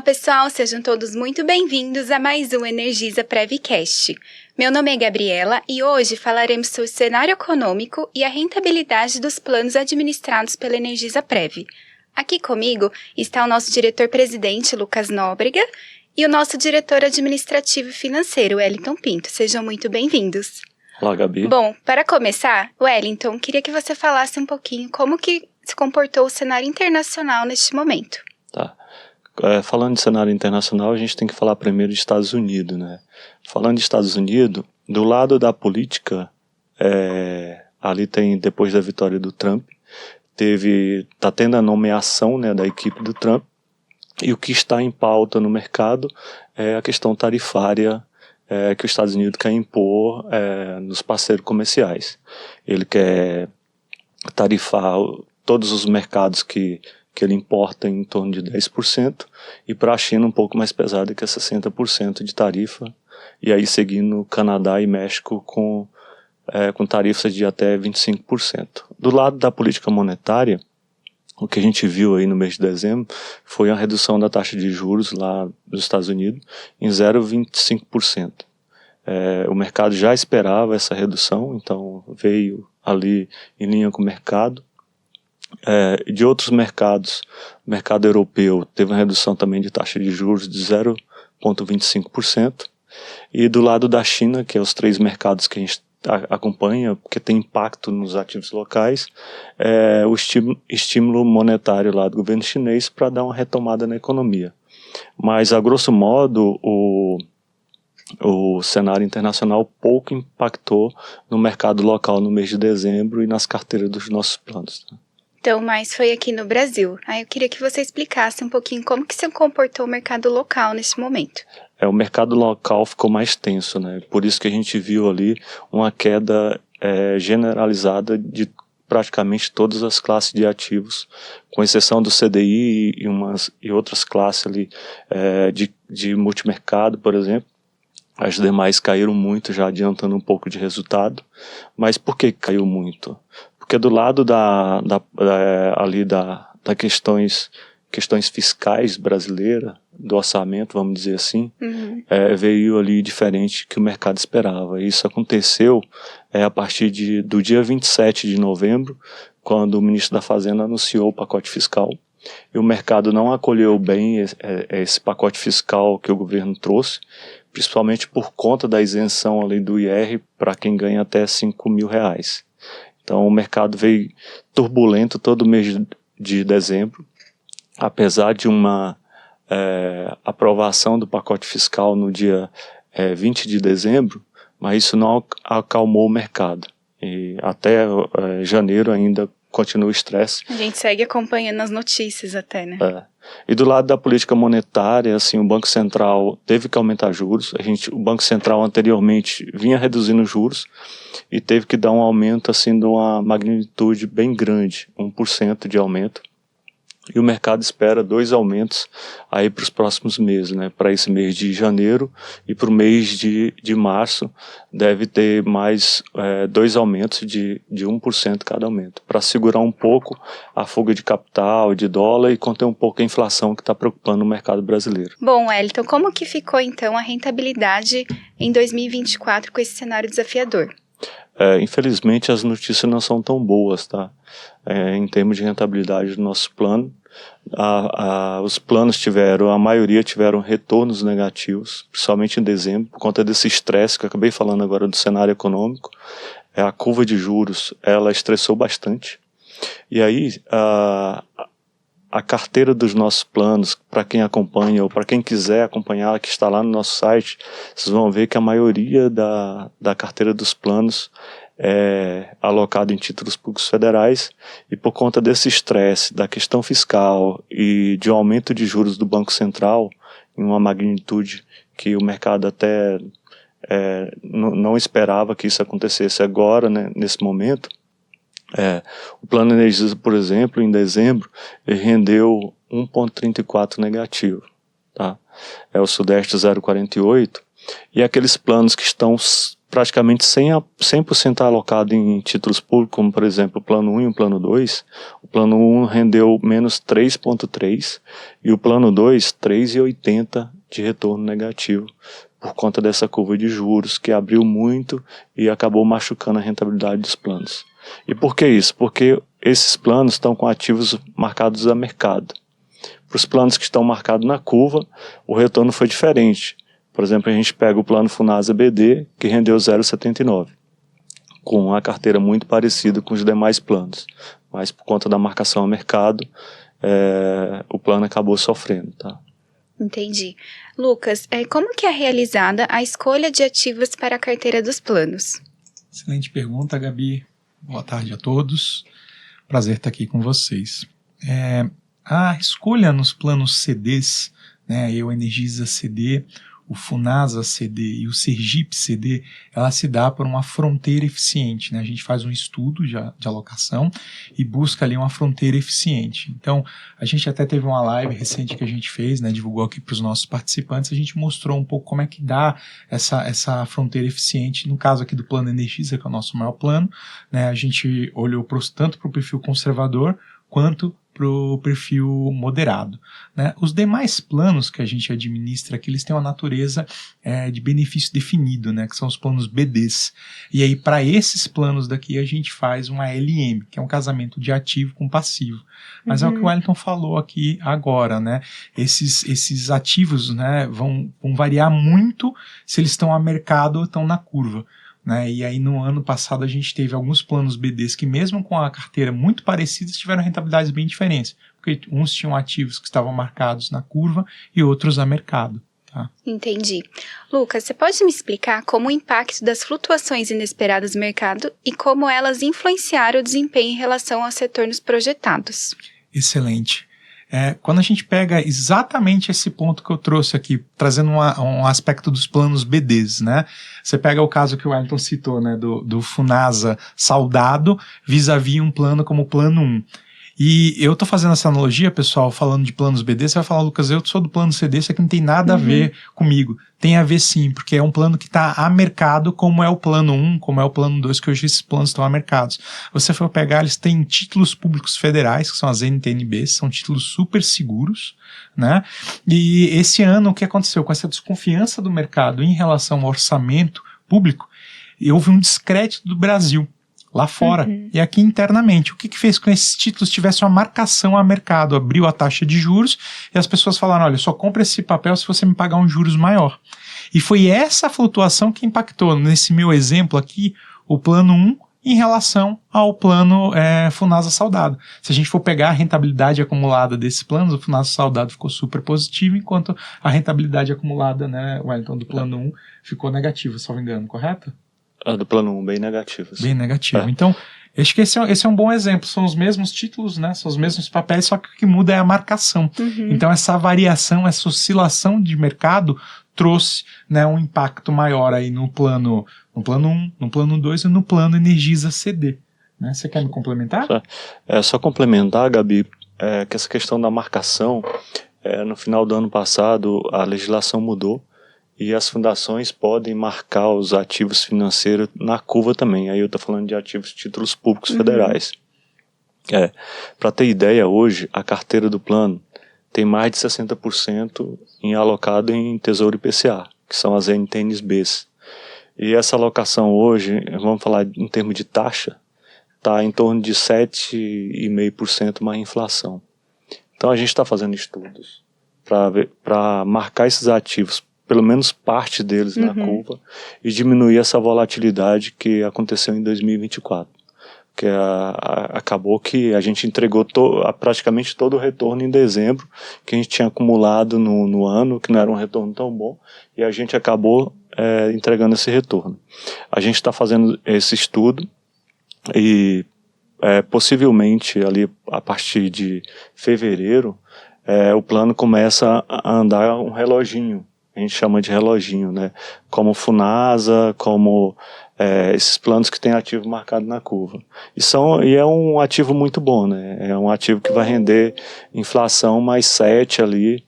Olá pessoal, sejam todos muito bem-vindos a mais um Energisa Prevcast. Meu nome é Gabriela e hoje falaremos sobre o cenário econômico e a rentabilidade dos planos administrados pela Energisa Prev. Aqui comigo está o nosso diretor-presidente, Lucas Nóbrega, e o nosso diretor administrativo e financeiro, Wellington Pinto. Sejam muito bem-vindos. Olá, Gabi. Bom, para começar, Wellington, queria que você falasse um pouquinho como que se comportou o cenário internacional neste momento. Tá. Falando de cenário internacional, a gente tem que falar primeiro de Estados Unidos, né? Falando de Estados Unidos, do lado da política, ali tem, depois da vitória do Trump, tá tendo a nomeação, né, da equipe do Trump, e o que está em pauta no mercado é a questão tarifária que os Estados Unidos quer impor nos parceiros comerciais. Ele quer tarifar todos os mercados que ele importa em torno de 10%, e para a China um pouco mais pesado, que é 60% de tarifa, e aí seguindo Canadá e México com tarifas de até 25%. Do lado da política monetária, o que a gente viu aí no mês de dezembro foi a redução da taxa de juros lá nos Estados Unidos em 0,25%. O mercado já esperava essa redução, então veio ali em linha com o mercado. De outros mercados, o mercado europeu teve uma redução também de taxa de juros de 0,25%, e do lado da China, que é os três mercados que a gente acompanha, porque tem impacto nos ativos locais, o estímulo monetário lá do governo chinês para dar uma retomada na economia. Mas, a grosso modo, o cenário internacional pouco impactou no mercado local no mês de dezembro e nas carteiras dos nossos planos. Então, mas foi aqui no Brasil. Aí eu queria que você explicasse um pouquinho como que se comportou o mercado local nesse momento. O mercado local ficou mais tenso, né? Por isso que a gente viu ali uma queda generalizada de praticamente todas as classes de ativos, com exceção do CDI e outras classes ali de multimercado, por exemplo. As demais caíram muito, já adiantando um pouco de resultado. Mas por que caiu muito? Porque do lado da questões fiscais brasileiras, do orçamento, vamos dizer assim, veio ali diferente que o mercado esperava. Isso aconteceu a partir do dia 27 de novembro, quando o ministro da Fazenda anunciou o pacote fiscal. E o mercado não acolheu bem esse pacote fiscal que o governo trouxe, principalmente por conta da isenção ali do IR para quem ganha até R$5.000. Então o mercado veio turbulento todo mês de dezembro, apesar de uma aprovação do pacote fiscal no dia 20 de dezembro, mas isso não acalmou o mercado. E até janeiro ainda continua o estresse. A gente segue acompanhando as notícias até, né? E do lado da política monetária, assim, o Banco Central teve que aumentar juros. O Banco Central anteriormente vinha reduzindo juros e teve que dar um aumento assim, de uma magnitude bem grande, 1% de aumento. E o mercado espera 2 aumentos aí para os próximos meses, né? Para esse mês de janeiro e para o mês de março deve ter mais 2 aumentos de 1% cada aumento, para segurar um pouco a fuga de capital, de dólar, e conter um pouco a inflação que está preocupando o mercado brasileiro. Bom, Wellington, como que ficou então a rentabilidade em 2024 com esse cenário desafiador? Infelizmente as notícias não são tão boas, tá? Em termos de rentabilidade do nosso plano, os planos a maioria tiveram retornos negativos, principalmente em dezembro, por conta desse estresse que eu acabei falando agora do cenário econômico. A curva de juros, ela estressou bastante. E aí, a carteira dos nossos planos, para quem acompanha ou para quem quiser acompanhar, que está lá no nosso site, vocês vão ver que a maioria da carteira dos planos é alocada em títulos públicos federais, e por conta desse estresse, da questão fiscal e de um aumento de juros do Banco Central, em uma magnitude que o mercado até não esperava que isso acontecesse agora, né, nesse momento. O plano Energisa, por exemplo, em dezembro, ele rendeu 1,34 negativo, tá? O Sudeste 0,48, e aqueles planos que estão praticamente 100% alocado em títulos públicos, como por exemplo o plano 1 e o plano 2, o plano 1 rendeu menos 3,3 e o plano 2, 3,80 de retorno negativo, por conta dessa curva de juros que abriu muito e acabou machucando a rentabilidade dos planos. E por que isso? Porque esses planos estão com ativos marcados a mercado. Para os planos que estão marcados na curva, o retorno foi diferente. Por exemplo, a gente pega o plano Funasa BD, que rendeu 0,79, com uma carteira muito parecida com os demais planos, mas por conta da marcação a mercado, o plano acabou sofrendo. Tá? Entendi. Lucas, como que é realizada a escolha de ativos para a carteira dos planos? Excelente pergunta, Gabi. Boa tarde a todos. Prazer estar aqui com vocês. A escolha nos planos CDs, né, o Energisa CD, o Funasa CD e o Sergipe CD, ela se dá por uma fronteira eficiente, né? A gente faz um estudo de alocação e busca ali uma fronteira eficiente. Então, a gente até teve uma live recente que a gente fez, né? Divulgou aqui para os nossos participantes, a gente mostrou um pouco como é que dá essa fronteira eficiente, no caso aqui do plano Energisa, que é o nosso maior plano, né? A gente olhou tanto para o perfil conservador quanto para o perfil moderado, né? Os demais planos que a gente administra aqui, eles têm uma natureza de benefício definido, né? Que são os planos BDs. E aí, para esses planos daqui, a gente faz uma LM, que é um casamento de ativo com passivo. Mas é o que o Wellington falou aqui agora, né? Esses ativos, né, vão variar muito se eles estão a mercado ou estão na curva. Né? E aí no ano passado a gente teve alguns planos BDs que mesmo com a carteira muito parecida tiveram rentabilidades bem diferentes, porque uns tinham ativos que estavam marcados na curva e outros a mercado. Tá? Entendi. Lucas, você pode me explicar como o impacto das flutuações inesperadas no mercado e como elas influenciaram o desempenho em relação aos retornos projetados? Excelente. Quando a gente pega exatamente esse ponto que eu trouxe aqui, trazendo um aspecto dos planos BDs, né? Você pega o caso que o Wellington citou, né, do Funasa Saudado vis-à-vis um plano como o plano 1. E eu tô fazendo essa analogia, pessoal, falando de planos BD, você vai falar, Lucas, eu sou do plano CD, isso aqui não tem nada a ver comigo. Tem a ver sim, porque é um plano que está a mercado, como é o plano 1, como é o plano 2, que hoje esses planos estão a mercados. Você for pegar, eles têm títulos públicos federais, que são as NTNBs, são títulos super seguros, né? E esse ano, o que aconteceu? Com essa desconfiança do mercado em relação ao orçamento público, houve um descrédito do Brasil lá fora e aqui internamente. O que fez com que esses títulos tivessem uma marcação a mercado? Abriu a taxa de juros e as pessoas falaram, olha, só compra esse papel se você me pagar um juros maior. E foi essa flutuação que impactou, nesse meu exemplo aqui, o plano 1 em relação ao plano Funasa Saudado. Se a gente for pegar a rentabilidade acumulada desses planos, o Funasa Saudado ficou super positivo, enquanto a rentabilidade acumulada, né, Wellington, do plano 1 ficou negativa, se não me engano, correto? Do plano 1, bem negativo. Assim. Bem negativo. Então, acho que esse é um bom exemplo. São os mesmos títulos, né? São os mesmos papéis, só que o que muda é a marcação. Então, essa variação, essa oscilação de mercado trouxe, né, um impacto maior aí no plano 1, no plano 2 e no plano Energisa CD. Né? Você quer me complementar? Só complementar, Gabi, que essa questão da marcação, no final do ano passado, a legislação mudou. E as fundações podem marcar os ativos financeiros na curva também. Aí eu estou falando de ativos títulos públicos federais. Para ter ideia, hoje a carteira do plano tem mais de 60% alocado em Tesouro IPCA, que são as NTNBs. E essa alocação hoje, vamos falar em termos de taxa, está em torno de 7,5% mais inflação. Então a gente está fazendo estudos para marcar esses ativos, pelo menos parte deles na curva, e diminuir essa volatilidade que aconteceu em 2024. Porque acabou que a gente entregou praticamente todo o retorno em dezembro, que a gente tinha acumulado no ano, que não era um retorno tão bom, e a gente acabou entregando esse retorno. A gente está fazendo esse estudo, e possivelmente ali a partir de fevereiro, o plano começa a andar um reloginho. A gente chama de reloginho, né? Como Funasa, como esses planos que tem ativo marcado na curva. E é um ativo muito bom, né? É um ativo que vai render inflação mais 7 ali,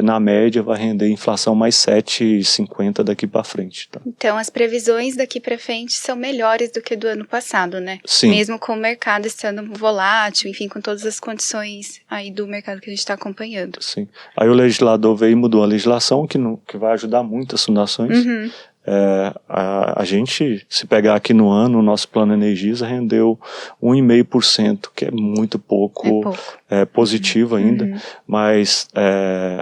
na média vai render inflação mais 7,50 daqui para frente. Tá? Então, as previsões daqui para frente são melhores do que do ano passado, né? Sim. Mesmo com o mercado estando volátil, enfim, com todas as condições aí do mercado que a gente está acompanhando. Sim. Aí o legislador veio e mudou a legislação, que vai ajudar muito as fundações. Uhum. A gente, se pegar aqui no ano, o nosso plano Energisa rendeu 1,5%, que é muito pouco, positivo ainda, mas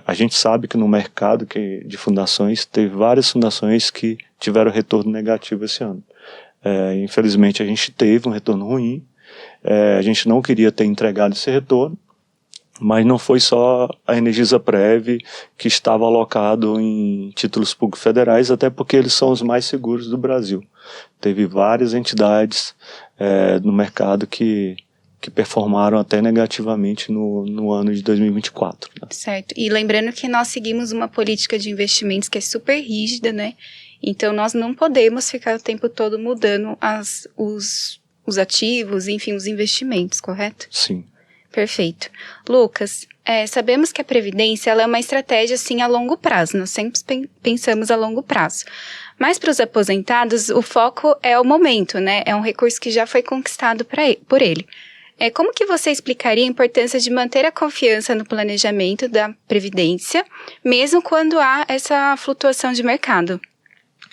a gente sabe que no mercado de fundações, teve várias fundações que tiveram retorno negativo esse ano. Infelizmente a gente teve um retorno ruim, a gente não queria ter entregado esse retorno, mas não foi só a Energisa-Prev que estava alocado em títulos públicos federais, até porque eles são os mais seguros do Brasil. Teve várias entidades no mercado que performaram até negativamente no ano de 2024. Né? Certo. E lembrando que nós seguimos uma política de investimentos que é super rígida, né? Então nós não podemos ficar o tempo todo mudando os ativos, enfim, os investimentos, correto? Sim. Perfeito. Lucas, sabemos que a Previdência ela é uma estratégia assim a longo prazo, nós sempre pensamos a longo prazo. Mas para os aposentados, o foco é o momento, né? É um recurso que já foi conquistado por ele. Como que você explicaria a importância de manter a confiança no planejamento da Previdência, mesmo quando há essa flutuação de mercado?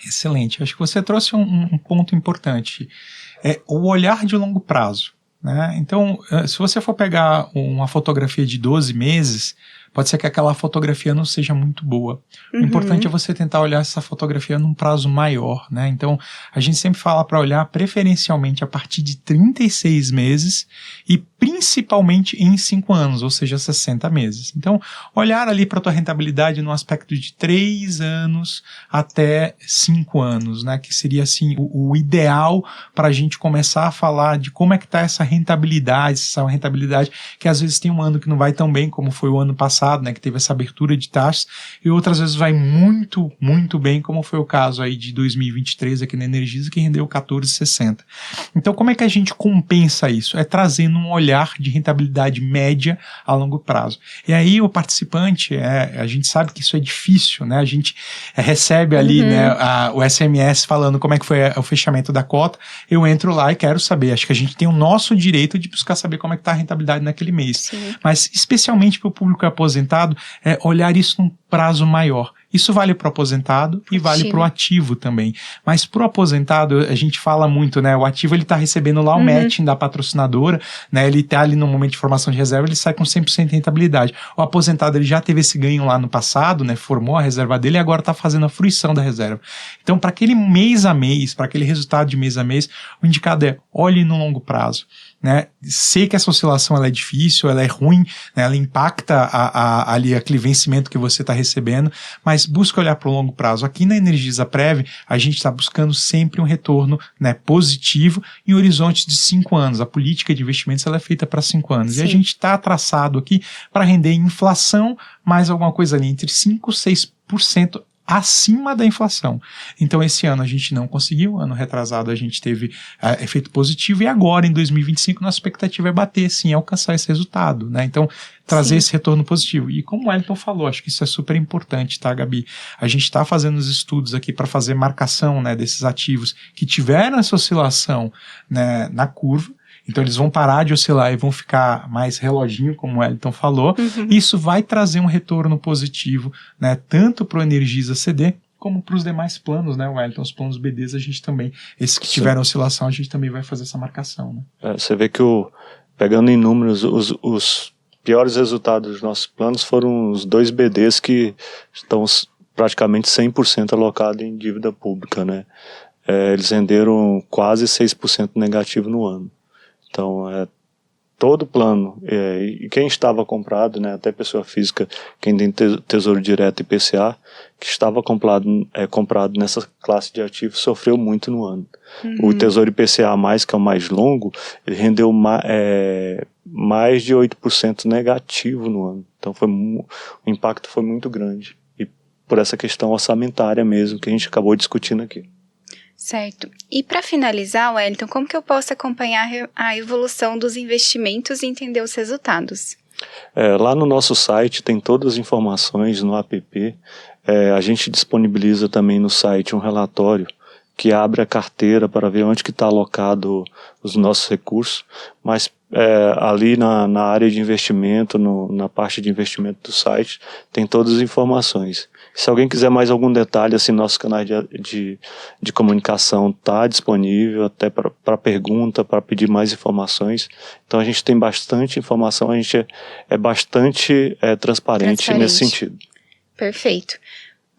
Excelente. Acho que você trouxe um ponto importante. O olhar de longo prazo. Né? Então, se você for pegar uma fotografia de 12 meses, pode ser que aquela fotografia não seja muito boa. O importante é você tentar olhar essa fotografia num prazo maior, né? Então, a gente sempre fala para olhar preferencialmente a partir de 36 meses e principalmente em 5 anos, ou seja, 60 meses. Então, olhar ali para a tua rentabilidade no aspecto de 3 anos até 5 anos, né? Que seria assim o ideal para a gente começar a falar de como é que está essa rentabilidade que às vezes tem um ano que não vai tão bem como foi o ano passado, né, que teve essa abertura de taxas, e outras vezes vai muito, muito bem, como foi o caso aí de 2023 aqui na Energisa, que rendeu 14,60. Então, como é que a gente compensa isso? Trazendo um olhar de rentabilidade média a longo prazo. E aí o participante, a gente sabe que isso é difícil, né? A gente recebe ali né, o SMS falando como é que foi o fechamento da cota, eu entro lá e quero saber, acho que a gente tem o nosso direito de buscar saber como é que está a rentabilidade naquele mês. Sim. Mas especialmente para o público aposentado, olhar isso num prazo maior. Isso vale para o aposentado e vale para o ativo também. Mas para o aposentado, a gente fala muito, né? O ativo ele está recebendo lá o matching da patrocinadora, né? Ele está ali no momento de formação de reserva, ele sai com 100% de rentabilidade. O aposentado ele já teve esse ganho lá no passado, né? Formou a reserva dele e agora está fazendo a fruição da reserva. Então, para aquele mês a mês, para aquele resultado de mês a mês, o indicado é olhe no longo prazo. Né? Sei que essa oscilação ela é difícil, ela é ruim, né? Ela impacta ali aquele vencimento que você está recebendo, mas busca olhar para o longo prazo. Aqui na Energisa-Prev, a gente está buscando sempre um retorno né, positivo em horizontes de 5 anos. A política de investimentos ela é feita para 5 anos. Sim. E a gente está traçado aqui para render inflação mais alguma coisa ali entre 5% e 6% acima da inflação. Então esse ano a gente não conseguiu, ano retrasado a gente teve efeito positivo e agora em 2025 nossa expectativa é bater sim, alcançar esse resultado, né? Então trazer esse retorno positivo. E como o Wellington falou, acho que isso é super importante, tá, Gabi? A gente está fazendo os estudos aqui para fazer marcação né, desses ativos que tiveram essa oscilação né, na curva. Então eles vão parar de oscilar e vão ficar mais reloginho, como o Wellington falou. Isso vai trazer um retorno positivo, né, tanto para o Energisa CD, como para os demais planos, né, Wellington? Os planos BDs a gente também, esses que tiveram oscilação, a gente também vai fazer essa marcação. Né? Você vê que pegando em números, os piores resultados dos nossos planos foram os 2 BDs que estão praticamente 100% alocados em dívida pública, né? Eles renderam quase 6% negativo no ano. Então, todo plano, e quem estava comprado, né, até pessoa física, quem tem Tesouro Direto e PCA, que estava comprado nessa classe de ativos, sofreu muito no ano. O Tesouro IPCA+, que é o mais longo, ele rendeu mais de 8% negativo no ano. Então, o impacto foi muito grande. E por essa questão orçamentária mesmo, que a gente acabou discutindo aqui. Certo. E para finalizar, Wellington, como que eu posso acompanhar a evolução dos investimentos e entender os resultados? Lá no nosso site tem todas as informações no app. A gente disponibiliza também no site um relatório que abre a carteira para ver onde que está alocado os nossos recursos, mas ali na área de investimento, na parte de investimento do site, tem todas as informações. Se alguém quiser mais algum detalhe, assim, nosso canal de comunicação está disponível até para pergunta, para pedir mais informações. Então a gente tem bastante informação, a gente é bastante transparente nesse sentido. Perfeito.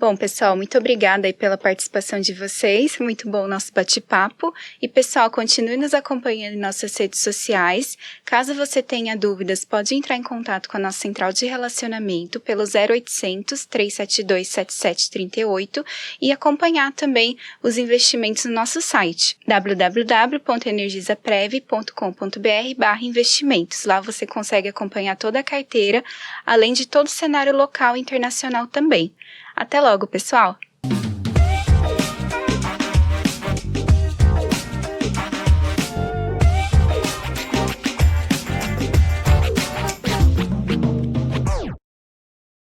Bom, pessoal, muito obrigada aí pela participação de vocês, muito bom o nosso bate-papo. E, pessoal, continue nos acompanhando em nossas redes sociais. Caso você tenha dúvidas, pode entrar em contato com a nossa central de relacionamento pelo 0800 372 7738 e acompanhar também os investimentos no nosso site, www.energisaprev.com.br/investimentos. Lá você consegue acompanhar toda a carteira, além de todo o cenário local e internacional também. Até logo, pessoal!